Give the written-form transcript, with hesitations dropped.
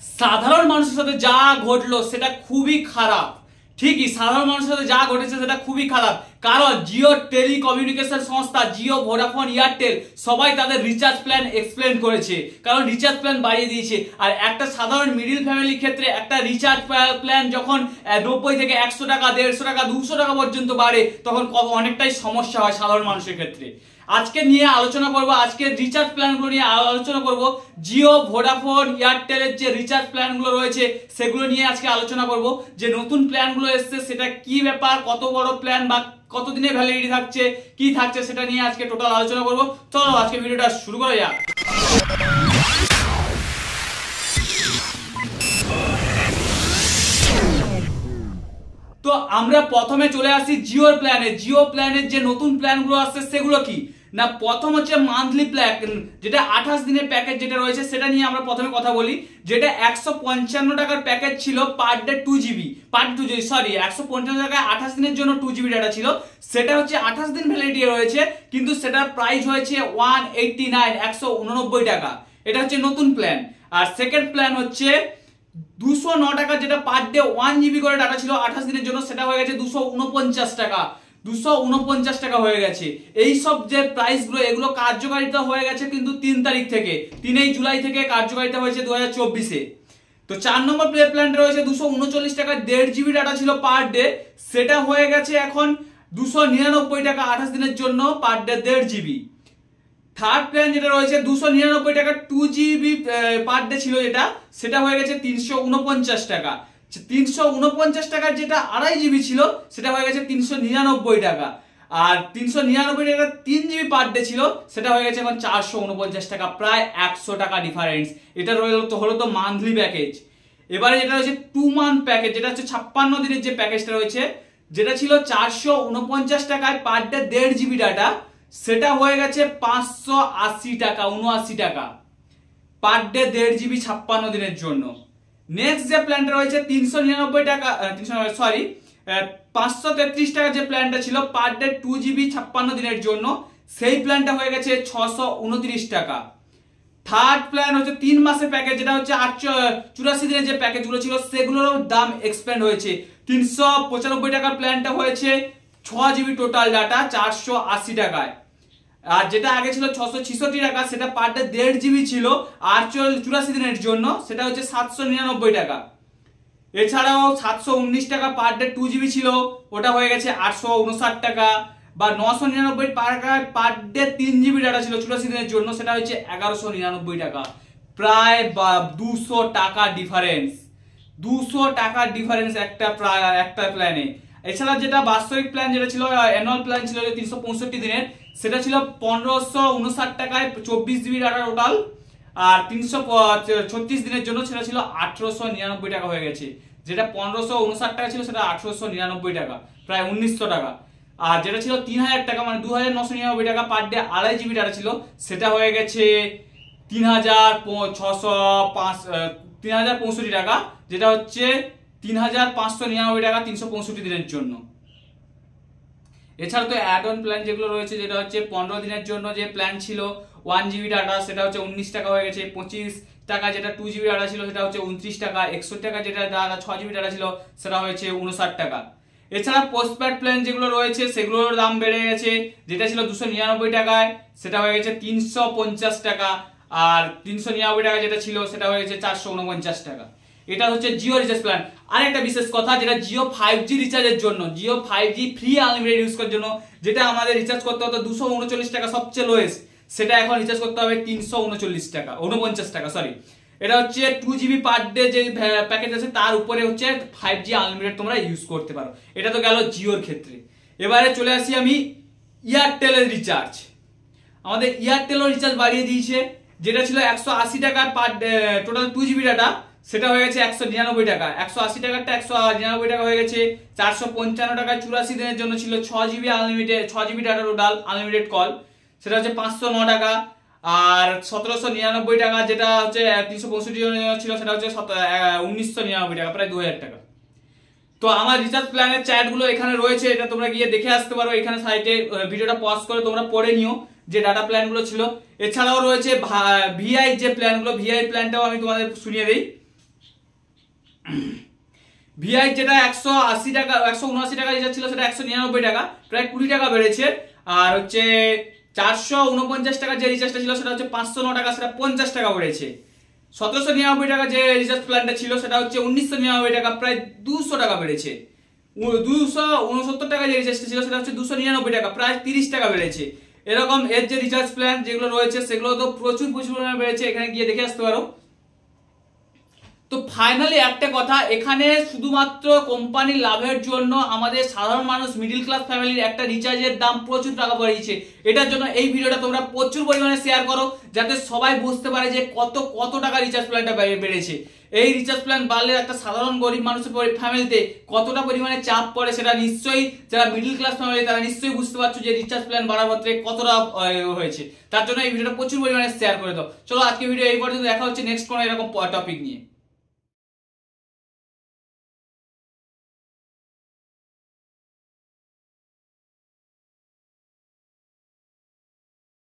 সাধারণ মানুষের সাথে যা ঘটলো সেটা খুবই খারাপ। ঠিকই, সাধারণ মানুষের সাথে যা ঘটেছে সেটা খুবই খারাপ। কারণ জিও টেলিকমিউনিকেশন সংস্থা, জিও, ভোডাফোন, এয়ারটেল সবাই তাদের রিচার্জ প্ল্যান এক্সপ্লেন করেছে, কারণ রিচার্জ প্ল্যান বাড়িয়ে দিয়েছে। আর একটা সাধারণ মিডিল ফ্যামিলির ক্ষেত্রে একটা রিচার্জ প্ল্যান যখন 90 থেকে 100 টাকা, 150 টাকা, 200 টাকা পর্যন্ত বাড়ে, তখন অনেকটাই সমস্যা হয় সাধারণ মানুষের ক্ষেত্রে। আজকে নিয়ে আলোচনা করব, আজকে রিচার্জ প্ল্যানগুলো নিয়ে আলোচনা করব। জিও, ভোডাফোন, এয়ারটেলের যে রিচার্জ প্ল্যানগুলো রয়েছে সেগুলো নিয়ে আজকে আলোচনা করব। যে নতুন প্ল্যানগুলো এসছে সেটা কি ব্যাপার, কত বড় প্ল্যান বা কতদিনের ভ্যালিডিটি থাকছে, কি থাকছে, সেটা নিয়ে আজকে টোটাল আলোচনা করব। চলো আজকে ভিডিওটা শুরু করা যাক। তো আমরা প্রথমে চলে আসি জিওর প্ল্যানে। জিও প্ল্যানের যে নতুন প্ল্যানগুলো আসছে সেগুলো কি না, প্রথম হচ্ছে মান্থলি প্ল্যান, যেটা 28 দিনের প্যাকেজ যেটা রয়েছে সেটা নিয়ে আমরা প্রথমে কথা বলি। যেটা 155 টাকার প্যাকেজ ছিল পার ডে 2 GB, 155 টাকায় 28 দিনের জন্য 2 GB ডাটা ছিল। সেটা হচ্ছে 28 দিন ভ্যালিডিটি রয়েছে, কিন্তু সেটার প্রাইস হয়েছে 189 টাকা। এটা হচ্ছে নতুন প্ল্যান। আর সেকেন্ড প্ল্যান হচ্ছে 209 টাকা, যেটা পার ডে 1 GB করে ডাটা ছিল 28 দিনের জন্য, সেটা হয়ে গেছে 249 টাকা। 249 টাকা হয়ে গেছে। এই সব যে প্রাইস গুলো, এগুলো কার্যকারিতা হয়ে গেছে কিন্তু 3 তারিখ থেকে, 3 জুলাই থেকে কার্যকারিতা হয়েছে 2024-এ। তো 4 নম্বর প্ল্যানটা রয়েছে 239 টাকা, 1.5 GB ডাটা ছিল পার ডে, সেটা হয়ে গেছে এখন 299 টাকা 28 দিনের জন্য per day 1.5 GB। Third plan যেটা রয়েছে 299 টাকা, 2 GB পার ডে ছিল যেটা, সেটা হয়ে গেছে 349 টাকা। 349 টাকার যেটা 2.5 GB ছিল সেটা হয়ে গেছে 399 টাকা। আর 399 টাকা 3 GB পার ডে ছিল, সেটা হয়ে গেছে এখন 449 টাকা, প্রায় 100 টাকা ডিফারেন্স। এটা হলো তো মান্থলি প্যাকেজ। এবারে যেটা রয়েছে 2 মান্থ প্যাকেজ, যেটা হচ্ছে 56 দিনের যে প্যাকেজটা রয়েছে, যেটা ছিল 449 টাকায় পার ডে 1.5 GB ডাটা, সেটা হয়ে গেছে 580 টাকা, 79 টাকা পার ডে 1.5 GB 56 দিনের জন্য। নেক্সট যে প্ল্যানটা রয়েছে 399 টাকা, 533 টাকা যে প্ল্যানটা ছিল পার ডে 2 GB 56 দিনের জন্য, সেই প্ল্যানটা হয়ে গেছে 629 টাকা। থার্ড প্ল্যান হচ্ছে 3 মাসের প্যাকেজ, যেটা হচ্ছে 84 দিনের যে প্যাকেজগুলো ছিল সেগুলোরও দাম এক্সপ্যান্ড হয়েছে। 395 টাকার প্ল্যানটা হয়েছে 6 GB টোটাল ডাটা 480 টাকায়। আর যেটা আগে ছিল 666 টাকা, সেটা পার ডে 1.5 GB ছিল 84 দিনের জন্য, সেটা হচ্ছে 799 টাকা। এছাড়াও 719 টাকা পার ডে 2 GB ছিল, ওটা হয়ে গেছে 859 টাকা। বা 999 টাকায় পার ডে 3 GB ডাটা ছিল 84 দিনের জন্য, সেটা হচ্ছে 1199 টাকা। প্রায় 200 টাকা ডিফারেন্স, 200 টাকা ডিফারেন্স একটা প্ল্যানে। এছাড়া যেটা বাৎসরিক প্ল্যান যেটা ছিল, অ্যানুয়াল প্ল্যান ছিল 365 দিনের, সেটা ছিল 1559 টাকায় 24 GB ডাটা টোটাল। আর 336 দিনের জন্য সেটা ছিল 1899 টাকা হয়ে গেছে। যেটা 1559 টাকা ছিল সেটা 1899 টাকা, প্রায় 1900 টাকা। আর যেটা ছিল 3000 টাকা, মানে 2999 টাকা পার ডে 2.5 GB ডাটা ছিল, সেটা হয়ে গেছে 3065 টাকা, যেটা হচ্ছে 3599 টাকা 365 দিনের জন্য। এছাড়া তো অ্যাড অন প্ল্যান যেগুলো রয়েছে, যেটা হচ্ছে 15 দিনের জন্য যে প্ল্যান ছিল 1 GB ডাটা, সেটা হচ্ছে 19 টাকা হয়ে গেছে। 25 টাকা যেটা 2 GB ডাটা ছিল সেটা হচ্ছে 29 টাকা। 61 টাকা যেটা 6 GB ডাটা ছিল সেটা হয়েছে 59 টাকা। এছাড়া পোস্টপেড প্ল্যান যেগুলো রয়েছে সেগুলোর দাম বেড়ে গেছে, যেটা ছিল 299 টাকায় সেটা হয়ে গেছে 350 টাকা। আর 399 টাকা যেটা ছিল সেটা হয়ে গেছে 449 টাকা। এটা হচ্ছে জিও রিচার্জ প্ল্যান। আর একটা বিশেষ কথা, যেটা জিও 5G রিচার্জের জন্য, Jio 5G free unlimited use করার জন্য, যেটা আমাদের রিচার্জ করতে হতো 239 টাকা সবচেয়ে লোয়েস্ট, সেটা এখন রিচার্জ করতে হবে 349 টাকা, 49 টাকা, সরি। এটা হচ্ছে 2 GB পার ডে যে প্যাকেজ আছে, তার উপরে হচ্ছে 5G আনলিমিটেড তোমরা ইউজ করতে পারো। এটা তো গেল জিওর ক্ষেত্রে। এবারে চলে আসি আমি এয়ারটেলের রিচার্জ। আমাদের এয়ারটেলও রিচার্জ বাড়িয়ে দিয়েছে, যেটা ছিল 180 টাকা পার টোটাল 2 GB ডাটা, সেটা হয়ে গেছে 199 টাকা। 180 টাকাটা 199 টাকা হয়ে গেছে। 455 টাকা 84 দিনের জন্য ছিল 6 GB unlimited, 6 GB data total unlimited call, সেটা হচ্ছে 509 টাকা। আর 1799 টাকা যেটা হচ্ছে 365 ছিল, সেটা হচ্ছে 1999 টাকা, প্রায় 2000 টাকা। তো আমার রিচার্জ প্ল্যানের চ্যাটগুলো এখানে রয়েছে, এটা তোমরা গিয়ে দেখে আসতে পারো। এখানে সাইটে ভিডিওটা পজ করে তোমরা পড়ে নিও যে ডাটা প্ল্যানগুলো ছিল। এছাড়াও রয়েছে ভিআই যে প্ল্যানগুলো, ভিআই প্ল্যানটাও আমি তোমাদের শুনিয়ে দিই। ভিআই যেটা 180 টাকা 179 টাকা রিচার্জ ছিল সেটা 199 টাকা, প্রায় 20 টাকা বেড়েছে। আর হচ্ছে 449 টাকা যে রিচার্জটা ছিল সেটা হচ্ছে 509 টাকা, সেটা 50 টাকা বেড়েছে। 1799 টাকা যে রিচার্জ প্ল্যানটা ছিল সেটা হচ্ছে 1999 টাকা, প্রায় 200 টাকা বেড়েছে। 269 টাকা যে রিচার্জটা ছিল সেটা হচ্ছে 299 টাকা, প্রায় 30 টাকা বেড়েছে। এরকম এর যে রিচার্জ প্ল্যান যেগুলো রয়েছে সেগুলো তো প্রচুর পরিমাণে বেড়েছে, এখানে গিয়ে দেখে আসতে পারো। তো ফাইনালি একটা কথা, এখানে শুধুমাত্র কোম্পানির লাভের জন্য আমাদের সাধারণ মানুষ মিডিল ক্লাস ফ্যামিলির একটা রিচার্জের দাম প্রচুর টাকা বাড়িয়েছে। এটার জন্য এই ভিডিওটা তোমরা প্রচুর পরিমাণে শেয়ার করো, যাতে সবাই বুঝতে পারে যে কত টাকা রিচার্জ প্ল্যানটা বেড়েছে। এই রিচার্জ প্ল্যান বাড়লে একটা সাধারণ গরিব মানুষের ফ্যামিলিতে কতটা পরিমাণে চাপ পড়ে, সেটা নিশ্চয়ই যারা মিডিল ক্লাস ফ্যামিলি তারা নিশ্চয়ই বুঝতে পারছো যে রিচার্জ প্ল্যান বাড়ার ক্ষেত্রে কতটা হয়েছে। তার জন্য এই ভিডিওটা প্রচুর পরিমাণে শেয়ার করে দাও। চলো আজকে ভিডিও এই পর্যন্ত, দেখা হচ্ছে নেক্সট কোনো এরকম টপিক নিয়ে।